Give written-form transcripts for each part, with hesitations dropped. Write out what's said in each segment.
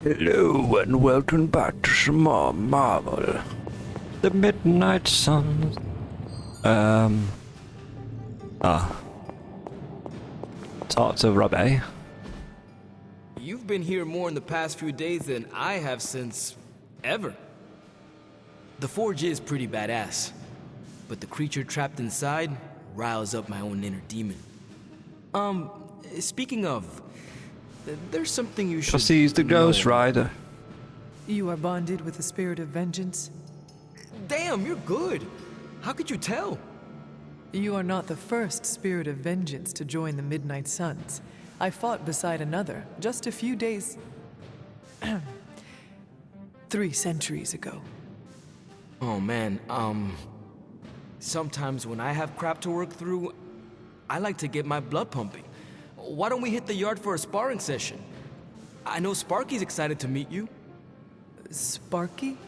Hello and welcome back to some more Marvel. The Midnight Suns. Talk to Robbie. You've been here more in the past few days than I have since ever. The forge is pretty badass, but the creature trapped inside riles up my own inner demon. Speaking of, there's something you should He's the Ghost know. Rider. You are bonded with the spirit of vengeance? Damn, you're good. How could you tell? You are not the first spirit of vengeance to join the Midnight Suns. I fought beside another just a few days... 3 centuries ago. Oh man, sometimes when I have crap to work through, I like to get my blood pumping. Why don't we hit the yard for a sparring session? I know Sparky's excited to meet you. Sparky?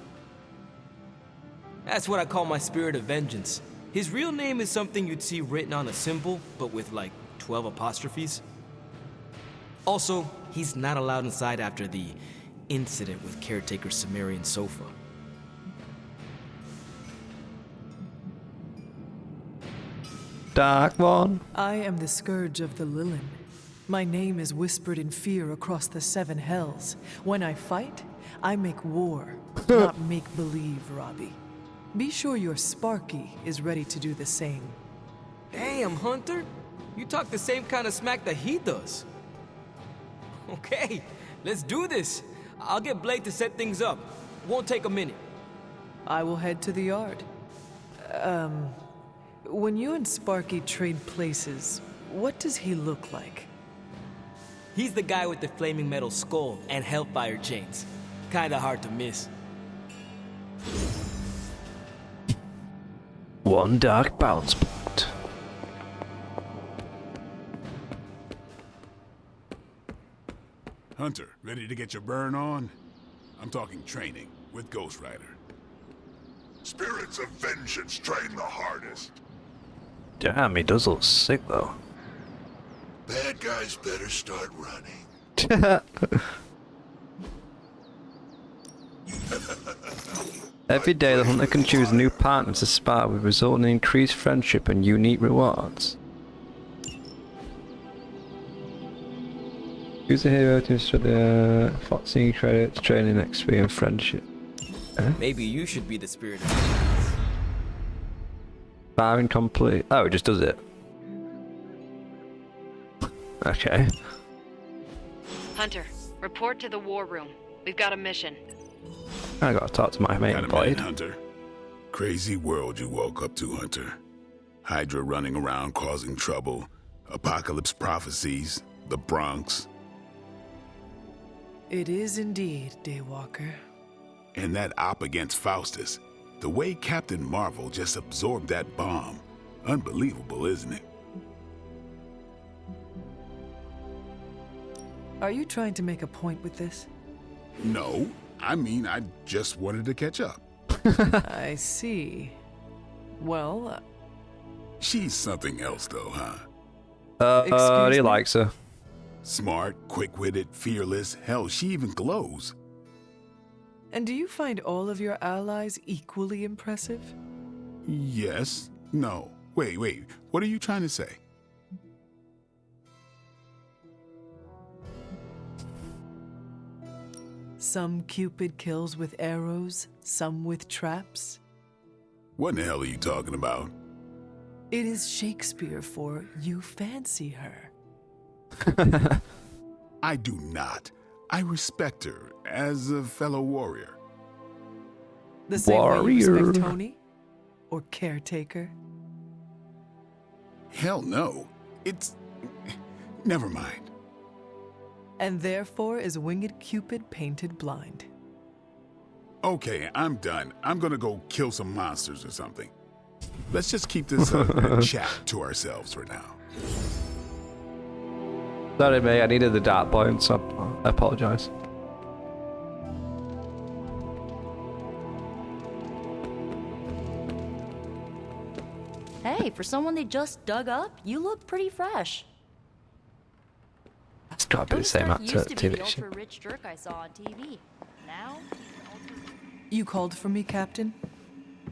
That's what I call my spirit of vengeance. His real name is something you'd see written on a symbol, but with like 12 apostrophes. Also, he's not allowed inside after the incident with caretaker Sumerian Sofa. Dark one. I am the scourge of the Lilin. My name is whispered in fear across the 7 hells. When I fight, I make war, not make believe, Robbie. Be sure your Sparky is ready to do the same. Damn, Hunter! You talk the same kind of smack that he does. Okay, let's do this. I'll get Blake to set things up. Won't take a minute. I will head to the yard. When you and Sparky trade places, what does he look like? He's the guy with the flaming metal skull and hellfire chains. Kinda hard to miss. One dark bounce point. Hunter, ready to get your burn on? I'm talking training with Ghost Rider. Spirits of vengeance train the hardest. Damn, he does look sick though. Bad guys better start running. Every day the hunter can choose a new partner to spar with, resulting in increased friendship and unique rewards. Choose a hero to instruct the Foxing credits, training, XP and friendship. Maybe you should be the spirit of vengeance. Firing complete. Oh, it just does it. Okay. Hunter, report to the war room. We've got a mission. I gotta talk to my mate Got a Blade. minute, Hunter? Crazy world you woke up to, Hunter. Hydra running around causing trouble. Apocalypse prophecies. The Bronx. It is indeed, Daywalker. And that op against Faustus. The way Captain Marvel just absorbed that bomb. Unbelievable, isn't it? Are you trying to make a point with this? No. I mean, I just wanted to catch up. I see. Well, She's something else, though, huh? Excuse He me? likes her. Smart, quick-witted, fearless. Hell, she even glows. and do you find all of your allies equally impressive? Yes. No. Wait. What are you trying to say? Some Cupid kills with arrows, some with traps. What in the hell are you talking about? It is Shakespeare for you fancy her. I do not. I respect her as a fellow warrior. The same way you Warrior. respect Tony? Or Caretaker? Hell no. It's... Never mind. And therefore is Winged Cupid painted blind. Okay, I'm done. I'm gonna go kill some monsters or something. Let's just keep this a chat to ourselves for now. Sorry mate, I needed the dark point, so I apologise. Hey, for someone they just dug up, you look pretty fresh. That's gotta be the Tony same Stark actor used at to be TV the show. ultra-rich jerk I saw on TV. Now, You called for me, Captain?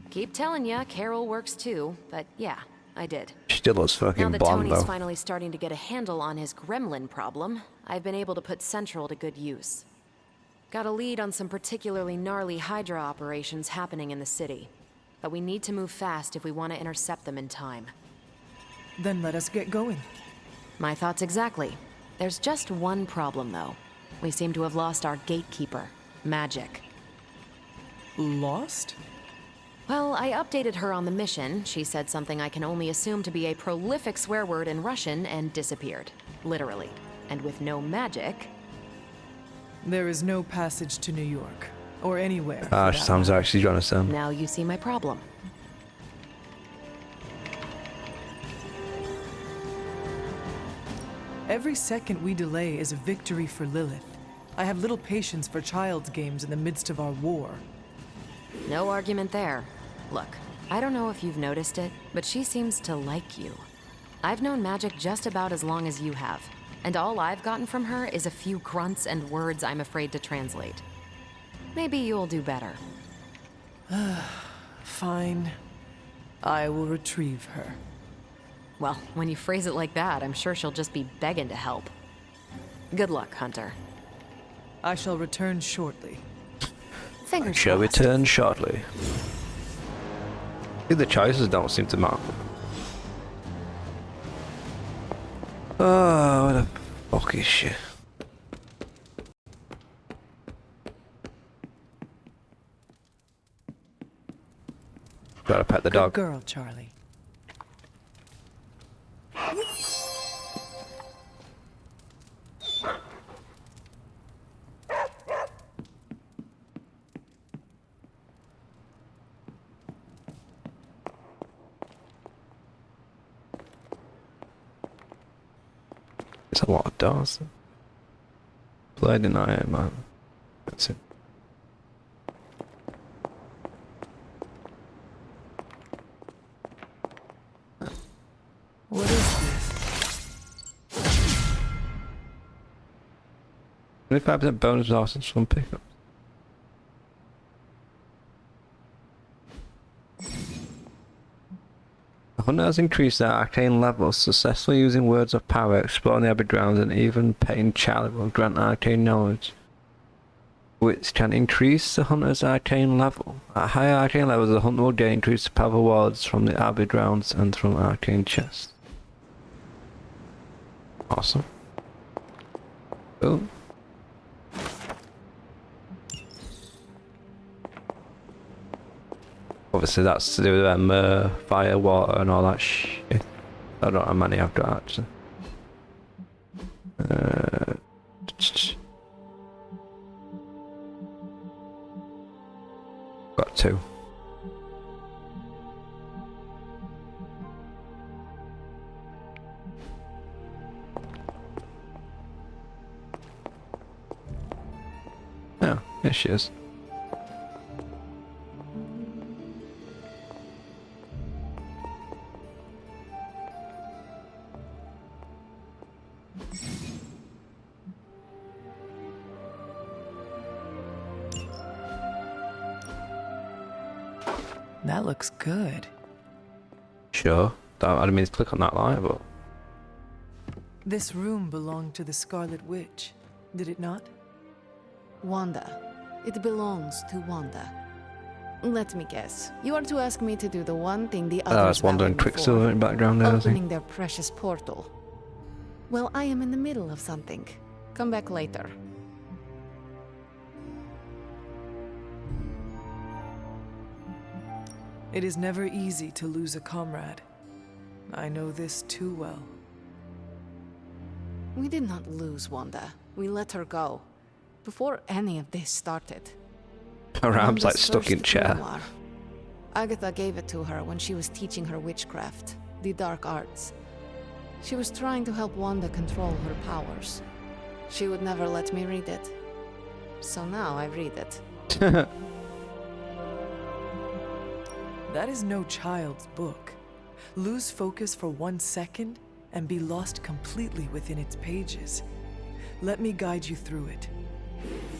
Keep telling ya, Carol works too, but yeah, I did. She still looks Now fucking that blonde Tony's though. finally starting to get a handle on his gremlin problem, I've been able to put Central to good use. Got a lead on some particularly gnarly Hydra operations happening in the city. But we need to move fast if we want to intercept them in time. Then let us get going. My thoughts exactly. There's just one problem, though. We seem to have lost our gatekeeper, Magic. Lost? Well, I updated her on the mission. She said something I can only assume to be a prolific swear word in Russian and disappeared. Literally. And with no magic... There is no passage to New York. Or anywhere. for Ah, that she sounds matter. actually trying to sound. Now you see my problem. Every second we delay is a victory for Lilith. I have little patience for child's games in the midst of our war. No argument there. Look, I don't know if you've noticed it, but she seems to like you. I've known Magic just about as long as you have, and all I've gotten from her is a few grunts and words I'm afraid to translate. Maybe you'll do better. Fine. I will retrieve her. Well, when you phrase it like that, I'm sure she'll just be begging to help. Good luck, Hunter. I shall return shortly. Fingers Shall crossed. return shortly. See, the choices don't seem to matter. Oh, what a fucking shit. Gotta pet the Good dog. girl, Charlie. It's a lot of doors. Played in I man. That's it. What is this? 25% bonus losses from pickups. The hunter has increased their arcane levels, successfully using words of power, exploring the abbey grounds, and even petting Charlie will grant arcane knowledge, which can increase the hunter's arcane level. At higher arcane levels, the hunter will gain increased power rewards from the abbey grounds and from arcane chests. Awesome. Cool. Obviously that's to do with fire, water and all that shit. I don't know how many I've got actually. Got 2. Yeah, here she is. That looks good. Sure. I didn't mean to click on that light, but... This room belonged to the Scarlet Witch, did it not? Wanda. It belongs to Wanda. Let me guess. You are to ask me to do the one thing the others I was wondering vowed Quicksilver before, in the background there, I think. opening their precious portal. Well, I am in the middle of something. Come back later. It is never easy to lose a comrade. I know this too well. We did not lose Wanda. We let her go. Before any of this started. Her arm's like Wanda's stuck in first chair. memoir. Agatha gave it to her when she was teaching her witchcraft, the dark arts. She was trying to help Wanda control her powers. She would never let me read it. So now I read it. That is no child's book. Lose focus for 1 second and be lost completely within its pages. Let me guide you through it.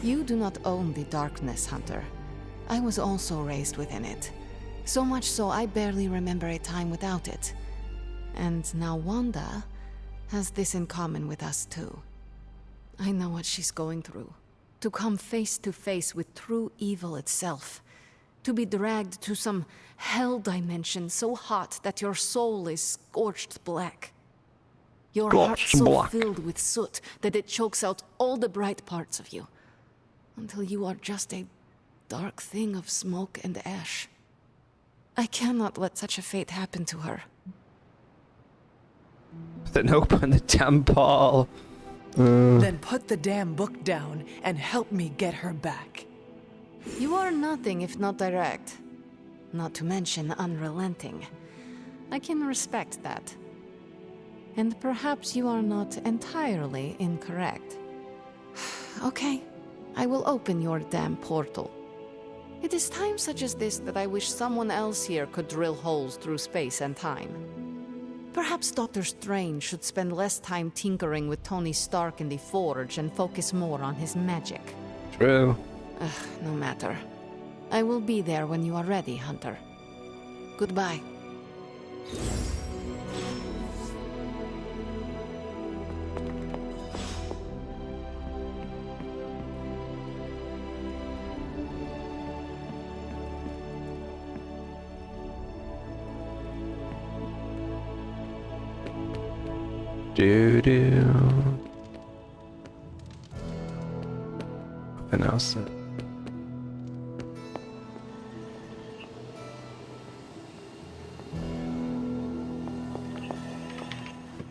You do not own the darkness, Hunter. I was also raised within it. So much so I barely remember a time without it. And now Wanda has this in common with us too. I know what she's going through. To come face to face with true evil itself. To be dragged to some hell dimension so hot that your soul is scorched black. Your heart so filled with soot that it chokes out all the bright parts of you. Until you are just a dark thing of smoke and ash. I cannot let such a fate happen to her. Then open the damn portal. Then put the damn book down and help me get her back. You are nothing if not direct. Not to mention unrelenting. I can respect that. And perhaps you are not entirely incorrect. Okay, I will open your damn portal. It is times such as this that I wish someone else here could drill holes through space and time. Perhaps Doctor Strange should spend less time tinkering with Tony Stark in the Forge and focus more on his magic. True. No matter. I will be there when you are ready, Hunter. Goodbye. Do. Nothing else.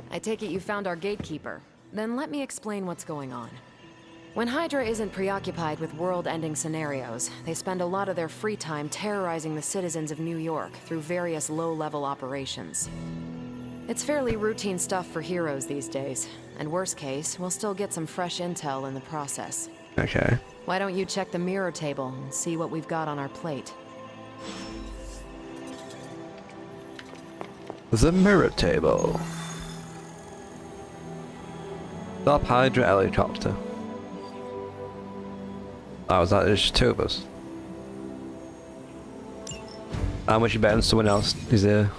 I take it you found our gatekeeper. Then let me explain what's going on. When Hydra isn't preoccupied with world-ending scenarios, they spend a lot of their free time terrorizing the citizens of New York through various low-level operations. It's fairly routine stuff for heroes these days, and worst case, we'll still get some fresh intel in the process. Okay. Why don't you check the mirror table and see what we've got on our plate? The mirror table. Stop Hydra helicopter. Oh, was that just two of us? How much you betting someone else is there?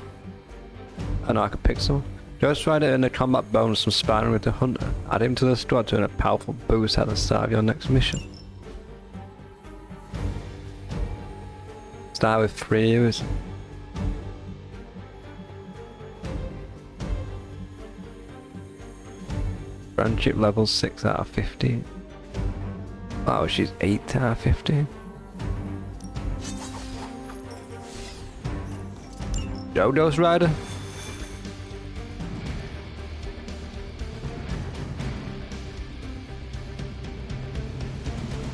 I know I could pick someone. Ghost Rider and a combat bonus from sparring with the Hunter. Add him to the squad to earn a powerful boost at the start of your next mission. Start with 3 years. Friendship level 6 out of 15. Oh, she's 8 out of 15. Go Ghost Rider.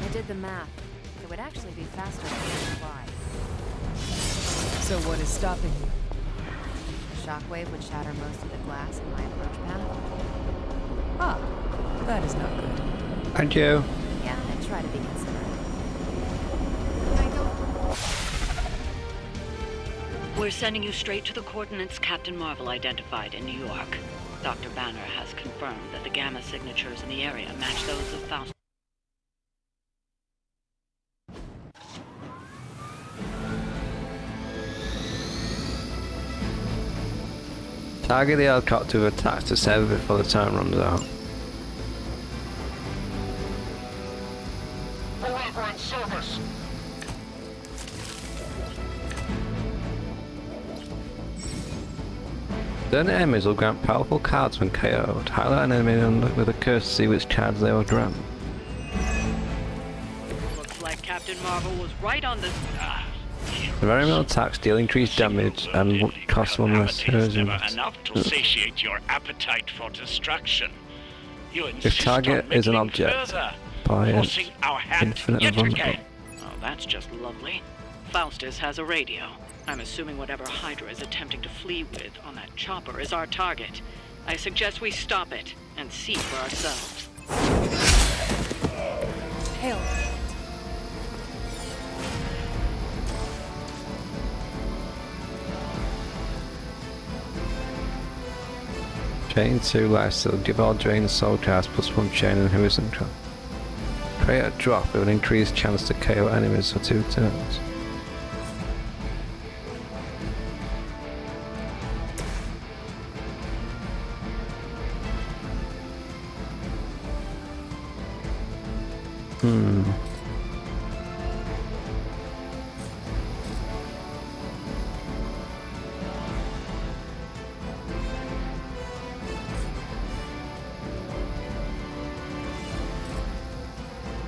I did the math. It would actually be faster than fly. So what is stopping you? Shockwave would shatter most of the glass in my approach path. Ah, that is not good. Thank you. Yeah, I try to be considerate. We're sending you straight to the coordinates Captain Marvel identified in New York. Dr. Banner has confirmed that the gamma signatures in the area match those of Faust. Target the helicopter with attacks to save it before the time runs out. Elaborate service. Certain enemies will grant powerful cards when KO'd. Highlight an enemy with a curse to see which cards they will grant. Looks like Captain Marvel was right on the... The variable attacks deal increased damage and cost one less tourism. Enough to satiate your appetite for destruction. You If target is an object, by an infinite vulnerable. Oh, that's just lovely. Faustus has a radio. I'm assuming whatever Hydra is attempting to flee with on that chopper is our target. I suggest we stop it and see for ourselves. Hell. Chain 2 lifesteal. Devour drains soul charge plus 1 chain and horizon trap. Create a drop with an increased chance to KO enemies for 2 turns.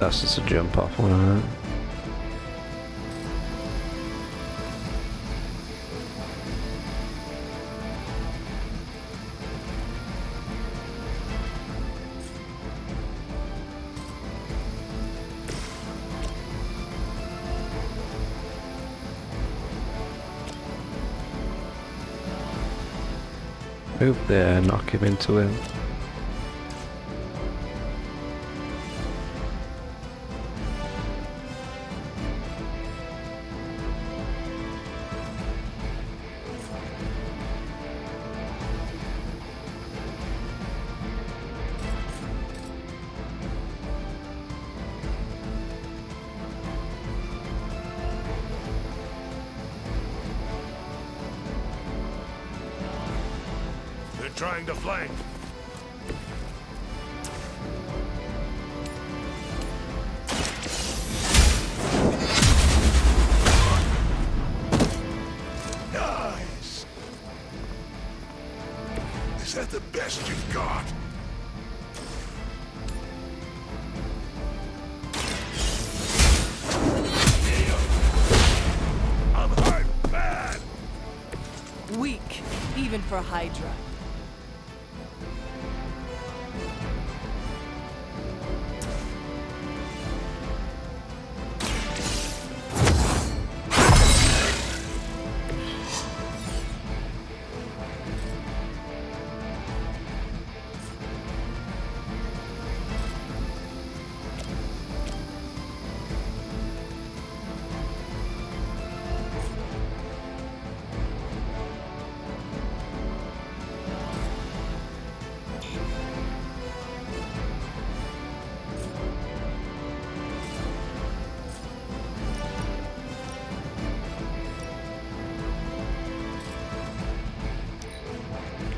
That's just a jump off one, alright. Move there, knock him into him. They're trying to flank. Nice. Is that the best you've got? I'm hurt bad. Weak, even for Hydra.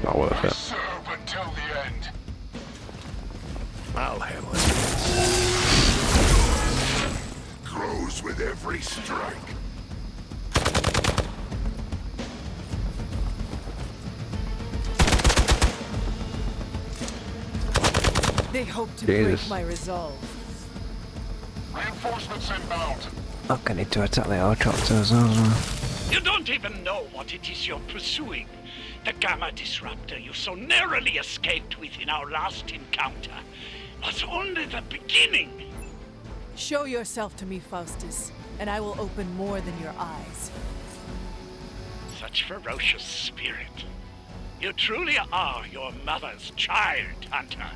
Not worth it. Serve until the end. I'll handle it. Grows with every strike. They hope to Jesus. break my resolve. Reinforcements inbound. Okay, I need to attack the helicopter as well. You don't even know what it is you're pursuing. The Gamma Disruptor you so narrowly escaped with in our last encounter was only the beginning. Show yourself to me, Faustus, and I will open more than your eyes. Such ferocious spirit. You truly are your mother's child, Hunter.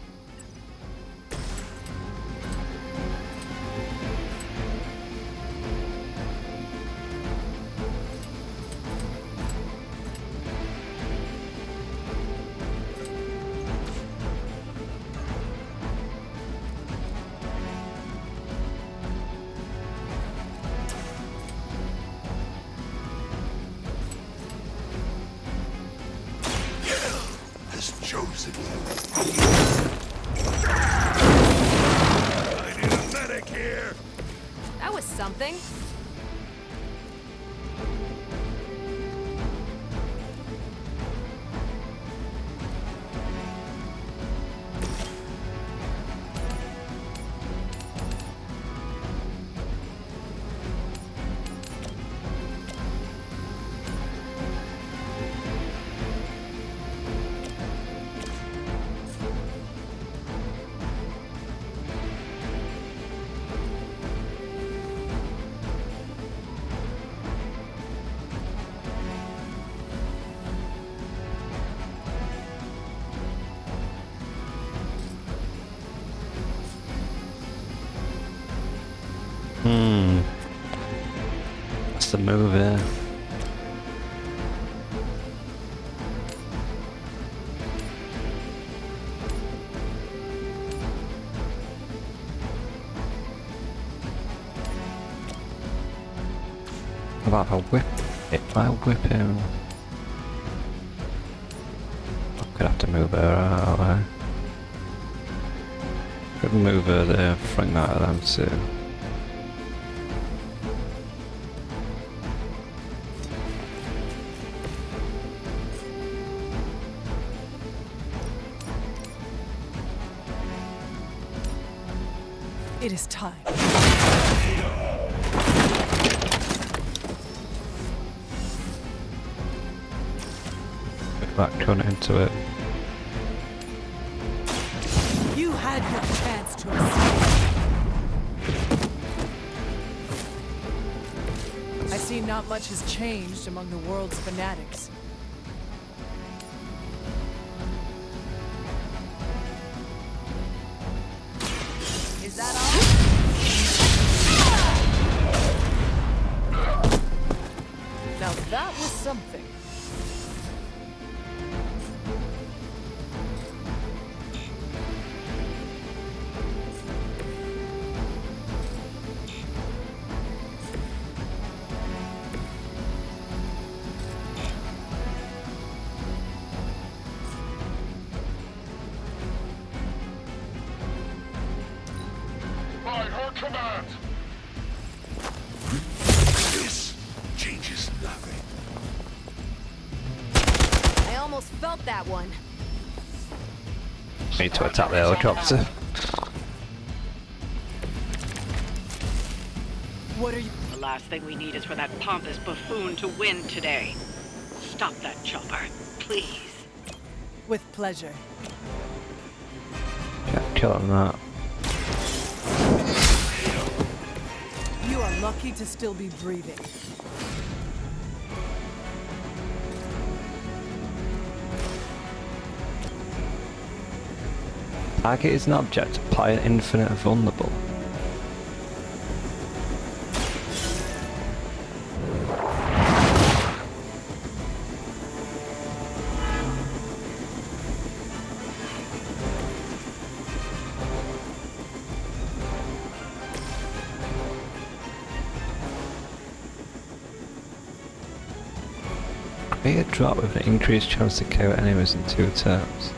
Has chosen you. I need a medic here. That was something. That's the move here. What if I whip it? If I whip him... I could have to move her out of the way. Could move her there, front out of them too. It is time. Get back, turn it into it. You had your chance to escape. I see not much has changed among the world's fanatics. Is that all? Now that was something. By her command! This changes nothing. I almost felt that one. Need to attack the helicopter. What are you? The last thing we need is for that pompous buffoon to win today. Stop that chopper, please. With pleasure. Can't kill him that. You are lucky to still be breathing. Target is an object, apply an infinite vulnerable. Create a drop with an increased chance to KO enemies in 2 turns.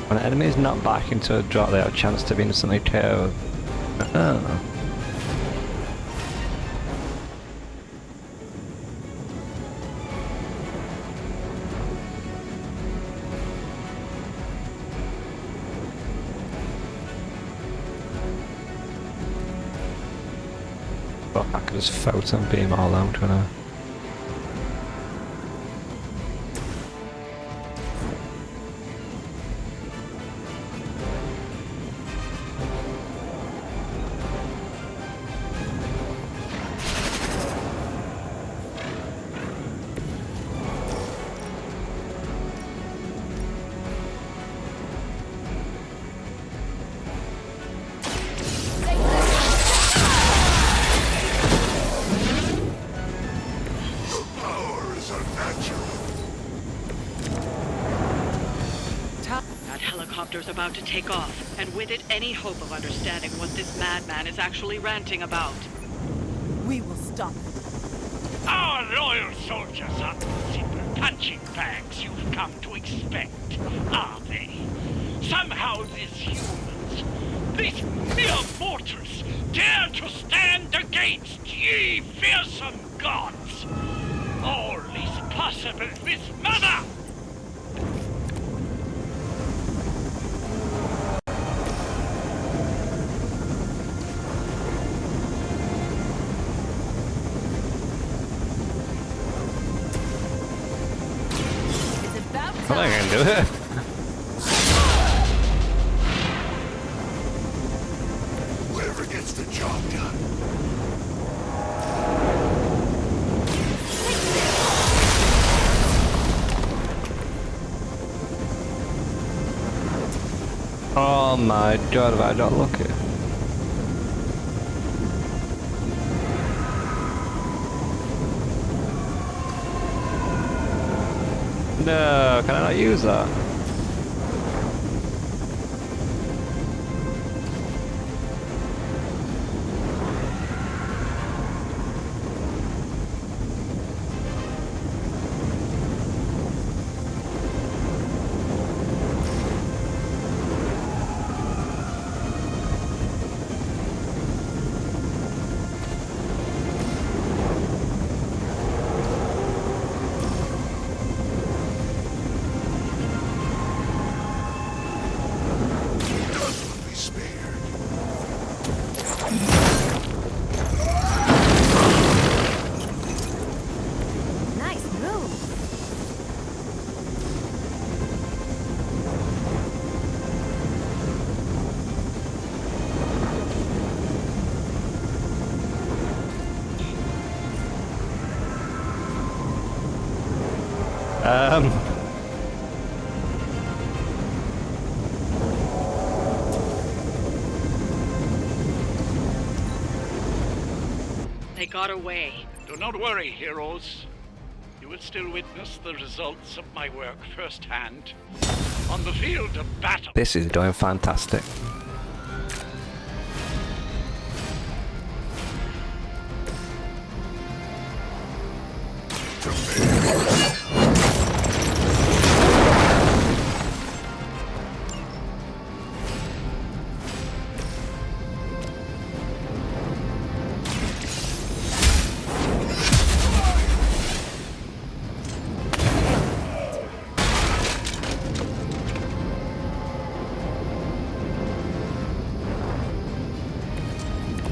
When an enemy is knocked back into a drop, they have a chance to be instantly KO'd. Oh. But I could just photon beam all out, couldn't I? Power is unnatural. That helicopter's about to take off, and with it any hope of understanding what this madman is actually ranting about. We will stop it. Our loyal soldiers aren't the simple punching bags you've come to expect, are they? Somehow these humans, these mere mortals, dare to stand against ye fearsome gods! All is possible with Mother! It's about I'm not time. gonna do it. Whoever gets the job done. Oh my god, have I not lucky? No, can I not use that? Doesn't be spared. Nice move. Um, They got away. Do not worry, heroes. You will still witness the results of my work firsthand. On the field of battle. this is doing fantastic.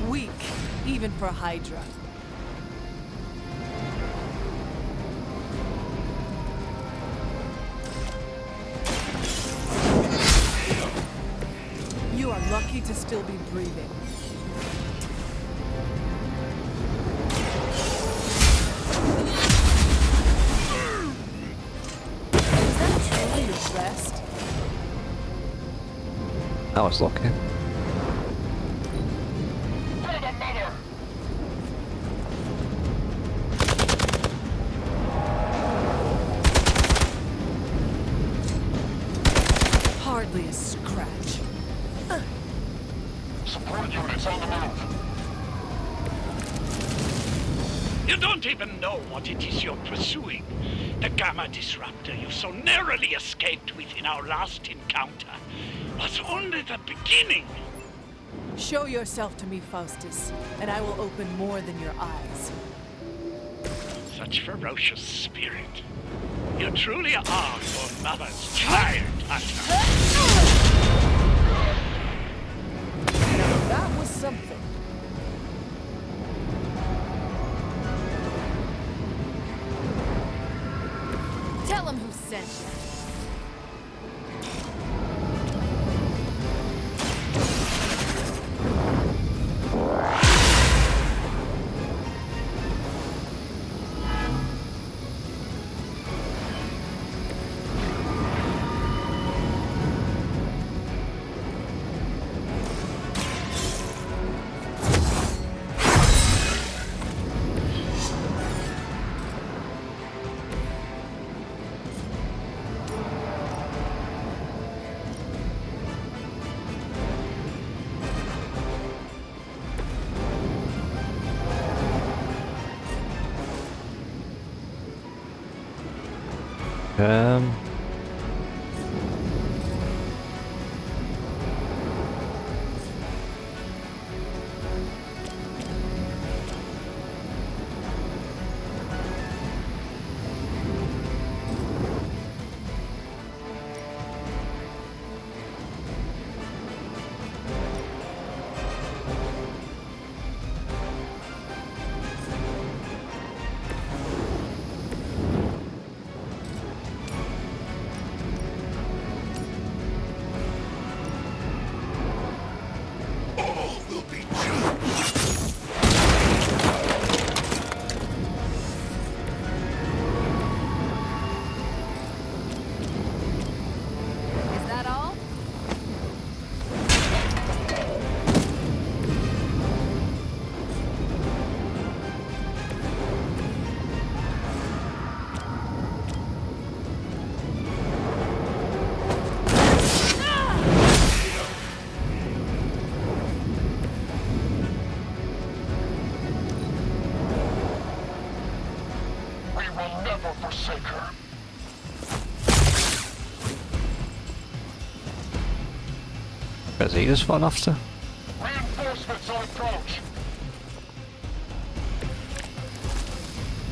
Weak, even for Hydra. You are lucky to still be breathing. Is that truly your best? I was lucky. Hardly a scratch. Support units on the move. You don't even know what it is you're pursuing. The Gamma Disruptor you so narrowly escaped within our last encounter was only the beginning. Show yourself to me, Faustus, and I will open more than your eyes. Such ferocious spirit. You truly are your mother's child, Hunter. Now that was something. Tell him who sent you. Um, never forsake her. Where's he just fallen off to? Reinforcements on approach.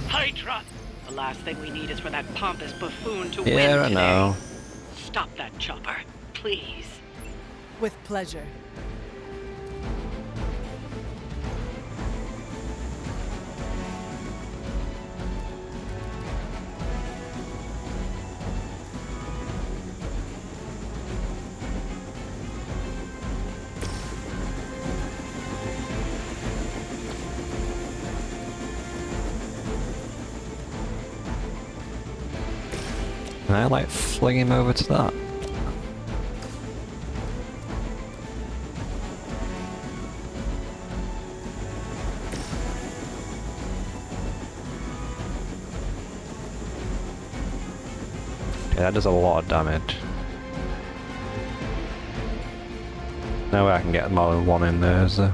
Hydra! The last thing we need is for that pompous buffoon to win Yeah, I today. know. Stop that chopper, please. With pleasure. And I like fling him over to that. Yeah, that does a lot of damage. No way I can get more than one in there, is there?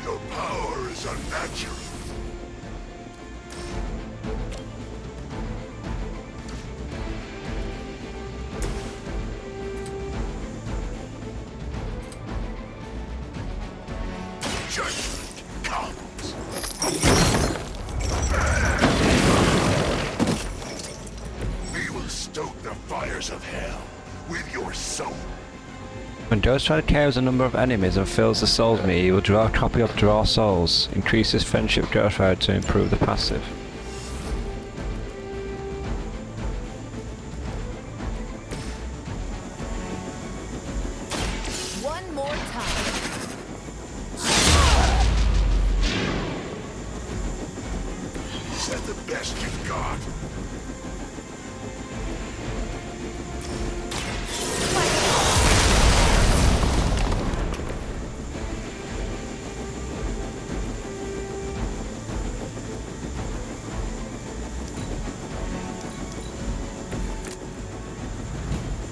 Your power is unnatural. Judgment comes. We will stoke the fires of hell with your soul. When Ghoststrider carries a number of enemies and fills the souls meter, he will draw a copy of Draw Souls. Increases friendship with Ghoststrider to improve the passive. One more time. Is that the best you've got?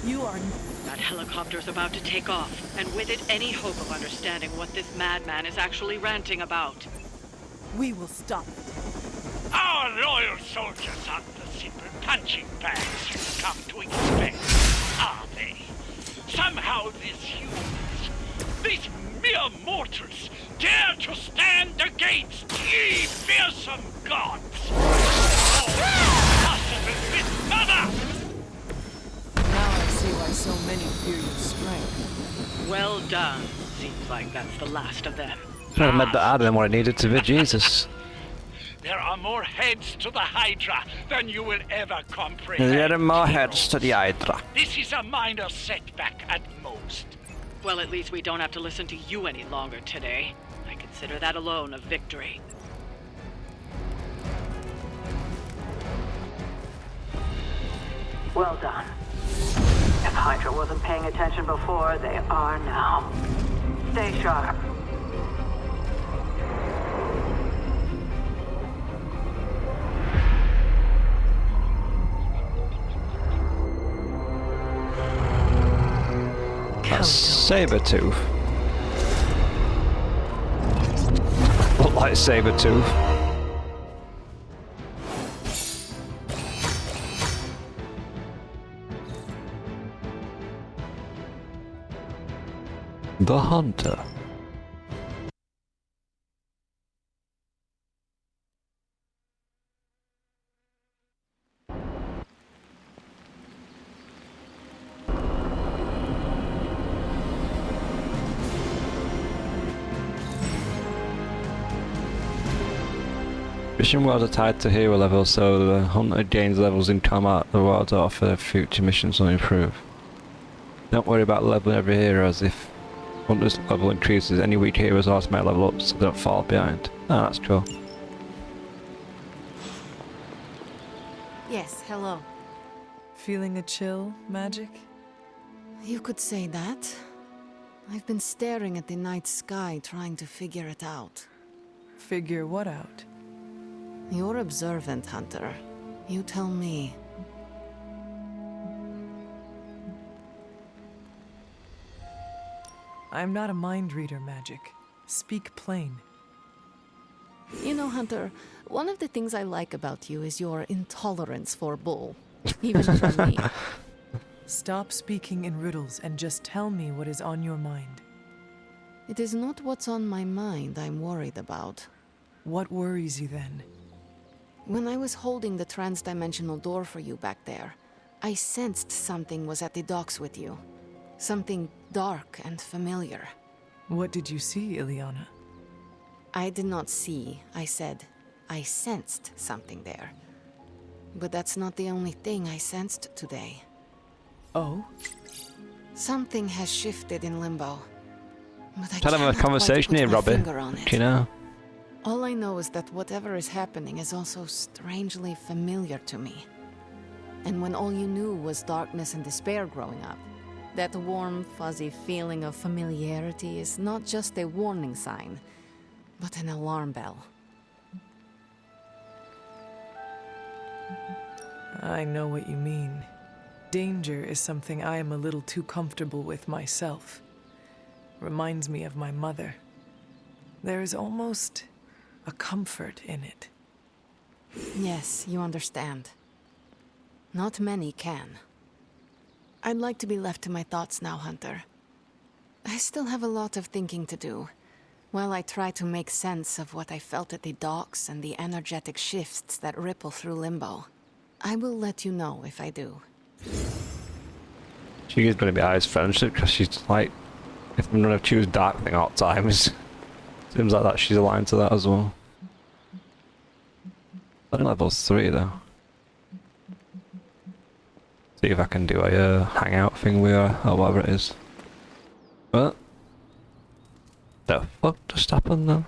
You are... That helicopter's about to take off, and with it any hope of understanding what this madman is actually ranting about. We will stop it. Our loyal soldiers aren't the simple punching bags you've come to expect, are they? Somehow these humans, these mere mortals, dare to stand against ye fearsome gods! Oh, possible with mother! Now I see why so many fear your strength. Well done. Seems like that's the last of them. I meant that harder than what it needed to be, Jesus. There are more heads to the Hydra than you will ever comprehend. There are more heads heroes. to the Hydra. This is a minor setback at most. Well, at least we don't have to listen to you any longer today. I consider that alone a victory. Well done. If Hydra wasn't paying attention before, they are now. Stay sharp. That's Sabretooth. Look like Sabretooth. The Hunter. Mission worlds are tied to hero levels, so the hunter gains levels in combat. The worlds offer future missions will improve. Don't worry about leveling every hero, as if hunter's level increases, any weak heroes automatically level up so they don't fall behind. Oh, that's cool. Yes, hello. Feeling a chill, Magic? You could say that. I've been staring at the night sky trying to figure it out. Figure what out? You're observant, Hunter. You tell me. I'm not a mind reader, Magic. Speak plain. You know, Hunter, one of the things I like about you is your intolerance for bull. Even from me. Stop speaking in riddles and just tell me what is on your mind. It is not what's on my mind I'm worried about. What worries you then? When I was holding the transdimensional door for you back there, I sensed something was at the docks with you. Something dark and familiar. What did you see, Ileana? I did not see, I said. I sensed something there. But that's not the only thing I sensed today. Oh? Something has shifted in Limbo. But I Tell him a cannot quite conversation put here, my Robbie. finger on it. Do you know? All I know is that whatever is happening is also strangely familiar to me. And when all you knew was darkness and despair growing up, that warm, fuzzy feeling of familiarity is not just a warning sign, but an alarm bell. I know what you mean. Danger is something I am a little too comfortable with myself. Reminds me of my mother. There is almost a comfort in it. Yes, you understand. Not many can. I'd like to be left to my thoughts now, Hunter. I still have a lot of thinking to do, while I try to make sense of what I felt at the docks and the energetic shifts that ripple through Limbo. I will let you know if I do. She is going to be I's friendship because she's like, if I'm going to choose dark thing all the time, it seems like that she's aligned to that as well. I think level 3 though. See if I can do a hangout thing with her or whatever it is. What? The fuck just happened then?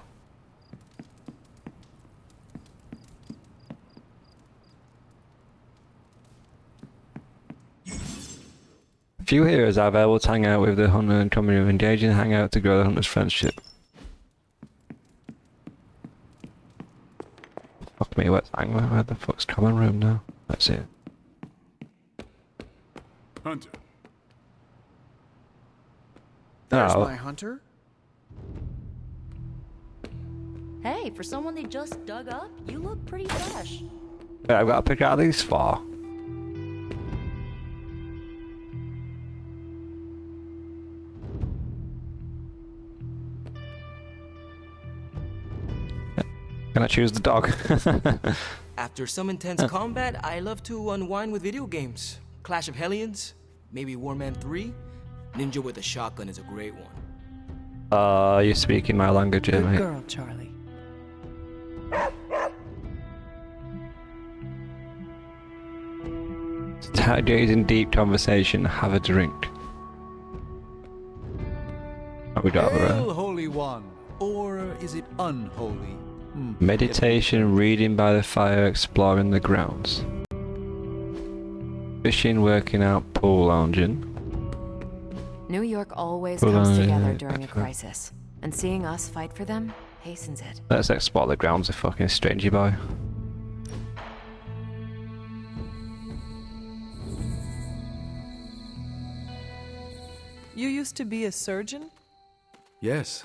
Few heroes are available to hang out with the hunter and commonly engage in a hangout to grow the hunter's friendship. Fuck me, where's Angler? Where the fuck's common room now? That's it. Hunter. There's Oh. my hunter. Hey, for someone they just dug up, you look pretty fresh. Wait, I've got to pick out these 4. Can I choose the dog? After some intense combat, I love to unwind with video games. Clash of Hellions, maybe Warman 3. Ninja with a shotgun is a great one. You're speaking my language here, Good mate. girl, Charlie. Start in deep conversation, have a drink. Oh, we got Hail, Holy One. Or is it unholy? meditation, reading by the fire, exploring the grounds. Fishing, working out, pool lounging. New York always Hold comes on, together yeah, during a okay. crisis, and seeing us fight for them hastens it. Let's explore the grounds of fucking Strangey Boy. You used to be a surgeon? Yes.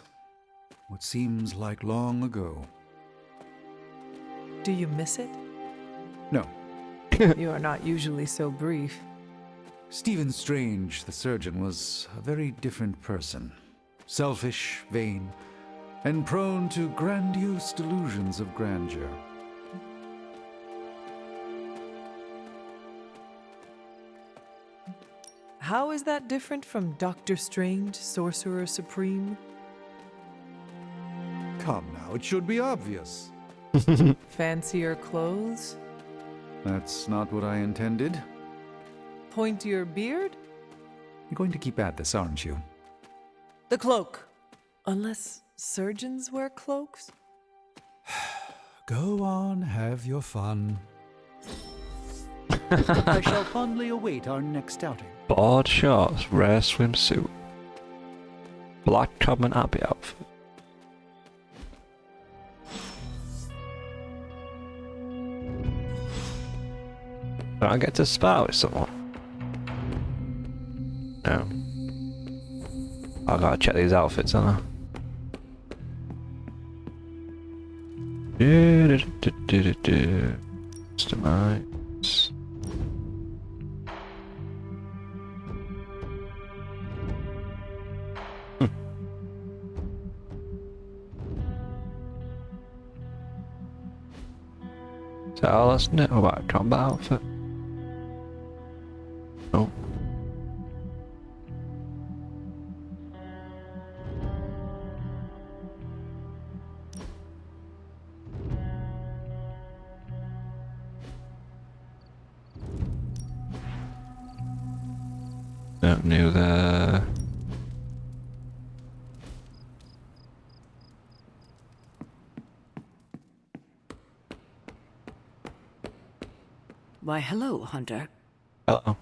What seems like long ago. Do you miss it? No. You are not usually so brief. Stephen Strange, the surgeon, was a very different person. Selfish, vain, and prone to grandiose delusions of grandeur. How is that different from Doctor Strange, Sorcerer Supreme? Come now, it should be obvious. Fancier clothes? That's not what I intended. Pointier beard? You're going to keep at this, aren't you? The cloak. Unless surgeons wear cloaks? Go on, have your fun. I shall fondly await our next outing. Board shorts, rare swimsuit. Black Common Abbey outfit. Do I get to spar with someone? No. I gotta check these outfits, don't I? Customize. So let's know about a combat outfit. Oh. Don't know there. Why, hello, Hunter. Uh-oh.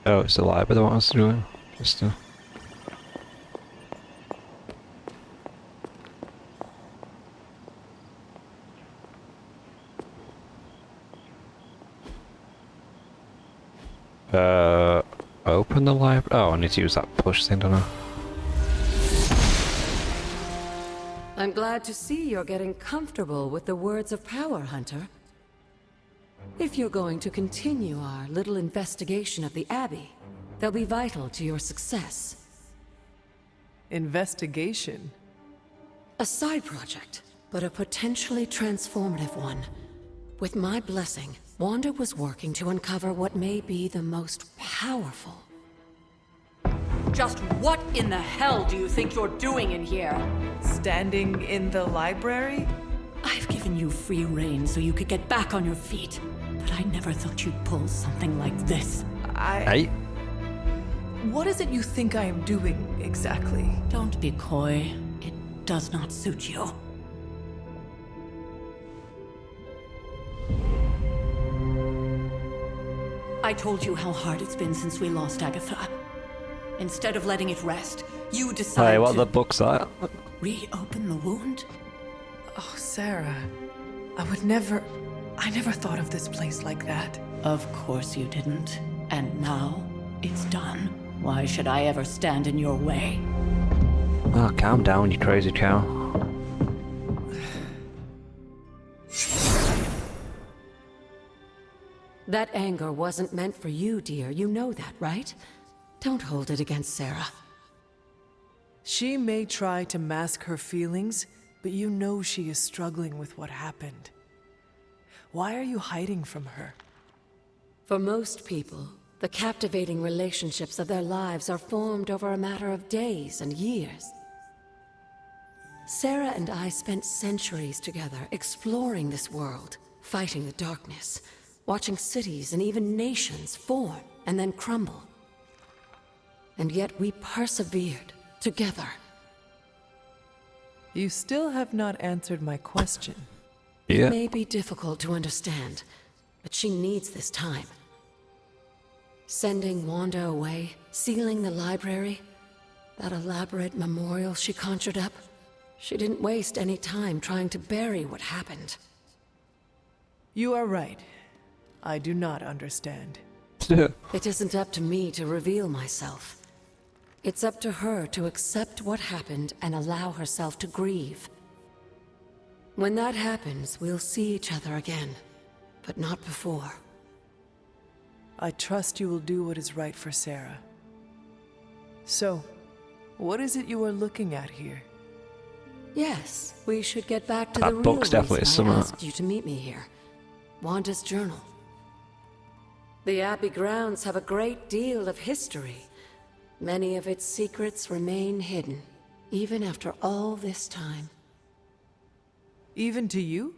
Oh, it's the library that wants to do it. Just to... Open the library. Oh, I need to use that push thing, don't I? I'm glad to see you're getting comfortable with the words of power, Hunter. If you're going to continue our little investigation of the Abbey, they'll be vital to your success. Investigation? A side project, but a potentially transformative one. With my blessing, Wanda was working to uncover what may be the most powerful. Just what in the hell do you think you're doing in here? Standing in the library? I've given you free rein so you could get back on your feet. But I never thought you'd pull something like this. Hey. What is it you think I am doing, exactly? Don't be coy. It does not suit you. I told you how hard it's been since we lost Agatha. Instead of letting it rest, you decided Hey, what to the book's that? reopen the wound? Oh, Sarah. I never thought of this place like that. Of course you didn't. And now, it's done. Why should I ever stand in your way? Oh, calm down, you crazy cow. That anger wasn't meant for you, dear. You know that, right? Don't hold it against Sarah. She may try to mask her feelings, but you know she is struggling with what happened. Why are you hiding from her? For most people, the captivating relationships of their lives are formed over a matter of days and years. Sarah and I spent centuries together exploring this world, fighting the darkness, watching cities and even nations form and then crumble. And yet we persevered together. You still have not answered my question. It may be difficult to understand, but she needs this time. Sending Wanda away, sealing the library, that elaborate memorial she conjured up, she didn't waste any time trying to bury what happened. You are right. I do not understand. It isn't up to me to reveal myself. It's up to her to accept what happened and allow herself to grieve. When that happens, we'll see each other again, but not before. I trust you will do what is right for Sarah. So, what is it you are looking at here? Yes, we should get back to That the real book's definitely reason I similar. asked you to meet me here. Wanda's journal. The Abbey grounds have a great deal of history. Many of its secrets remain hidden, even after all this time. Even to you?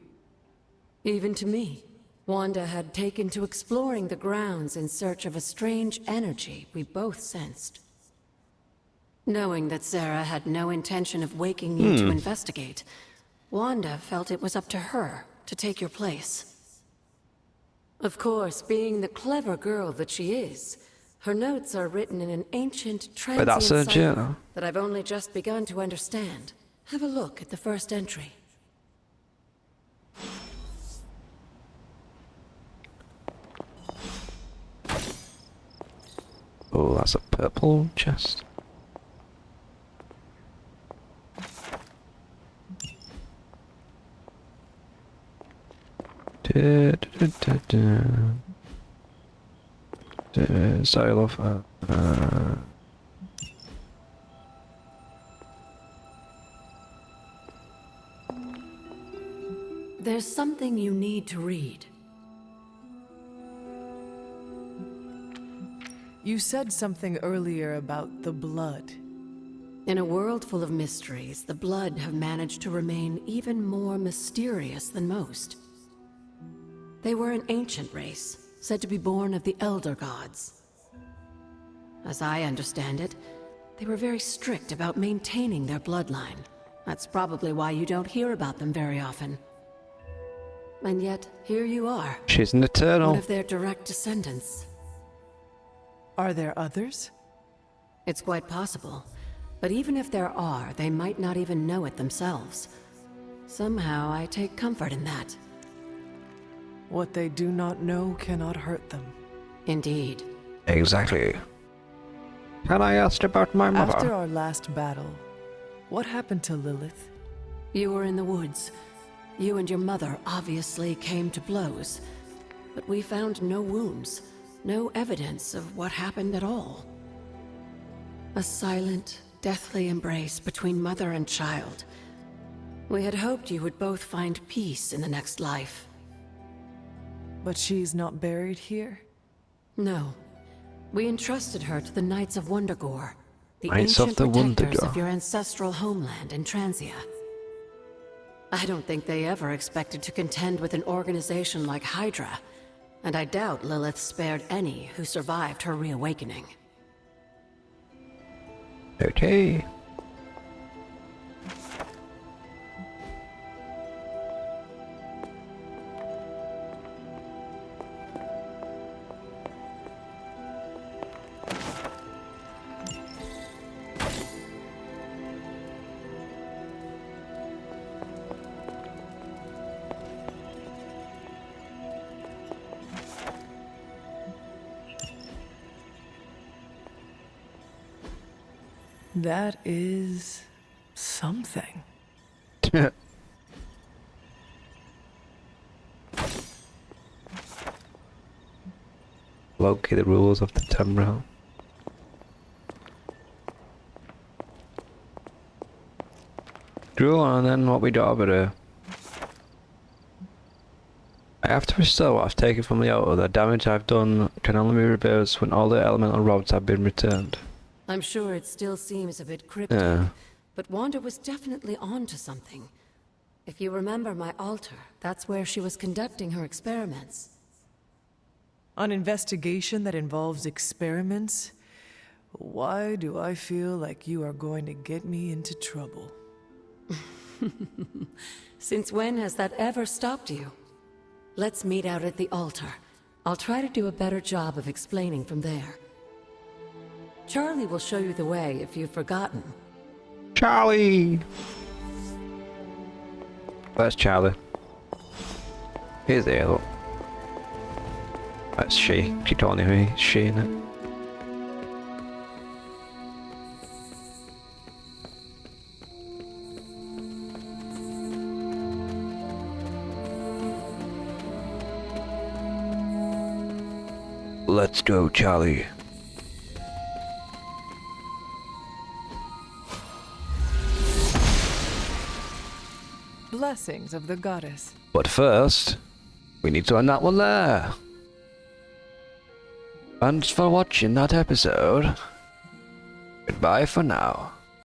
Even to me. Wanda had taken to exploring the grounds in search of a strange energy we both sensed. Knowing that Sarah had no intention of waking you to investigate, Wanda felt it was up to her to take your place. Of course, being the clever girl that she is, her notes are written in an ancient But that's her transient journal. cipher that I've only just begun to understand. Have a look at the first entry. Oh, that's a purple chest. Sorry, love. There's something you need to read. You said something earlier about the blood. In a world full of mysteries, the Blood have managed to remain even more mysterious than most. They were an ancient race, said to be born of the Elder Gods. As I understand it, they were very strict about maintaining their bloodline. That's probably why you don't hear about them very often. And yet, here you are. She's an Eternal. One of their direct descendants. Are there others? It's quite possible. But even if there are, they might not even know it themselves. Somehow, I take comfort in that. What they do not know cannot hurt them. Indeed. Exactly. Can I ask about my mother? After our last battle, what happened to Lilith? You were in the woods. You and your mother obviously came to blows. But we found no wounds, no evidence of what happened at all. A silent, deathly embrace between mother and child. We had hoped you would both find peace in the next life. But she's not buried here? No. We entrusted her to the Knights of Wundagore, the Knights of ancient the protectors Wundagore. of your ancestral homeland in Transia. I don't think they ever expected to contend with an organization like Hydra, and I doubt Lilith spared any who survived her reawakening. Okay. That is something. Locate the rules of the Temral. Drew on then what we do over there. I have to restore what I've taken from the altar. The damage I've done can only be reversed when all the elemental rods have been returned. I'm sure it still seems a bit cryptic, Yeah. but Wanda was definitely on to something. If you remember my altar, that's where she was conducting her experiments. An investigation that involves experiments? Why do I feel like you are going to get me into trouble? Since when has that ever stopped you? Let's meet out at the altar. I'll try to do a better job of explaining from there. Charlie will show you the way if you've forgotten. Charlie! Where's Charlie? He's there, look. That's she. She told me she, innit? Let's go, Charlie. Blessings of the goddess. But first, we need to end that one there. Thanks for watching that episode. Goodbye for now.